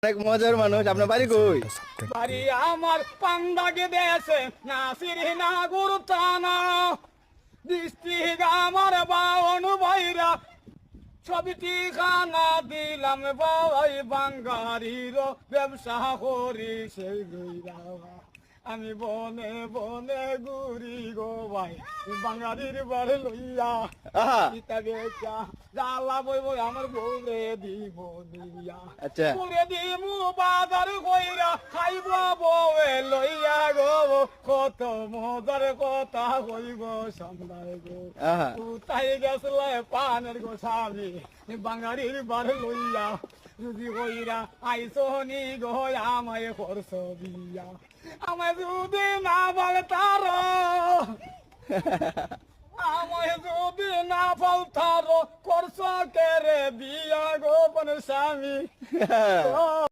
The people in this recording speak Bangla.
অনেক মজার মানুষ। আপনার বাড়ি কই? বাড়ি আমার পান্দাকে দেশে নাসির নাগুর থানা ডিস্ট্রিক্ট আমার বাউন ভাইরা ছবিটি খানা দিলাম বাবাই বাঙ্গারির ব্যবসা করি সেই গইরা আমি বনে বনে ঘুরি গো ভাই বাঙালির বাড়ি লইয়া আহা ইতা বেচা জ্বালা বই বই আমার বউরে দিব দিয়া আচ্ছা পুরে দিমু বাজার কইরা খাইব বউে লইয়া গো কত মজার কথা কইব সামলাই গো আহা উতাই গেছলে পানের গো স্বামী বাঙালির বাড়ি লইয়া যদি কইরা আইসনি গো আমায় করছ বিয়া আমায় যদি না বলে তার আমায় যদি না বল তার করছ কে রে বিয়া গো স্বামী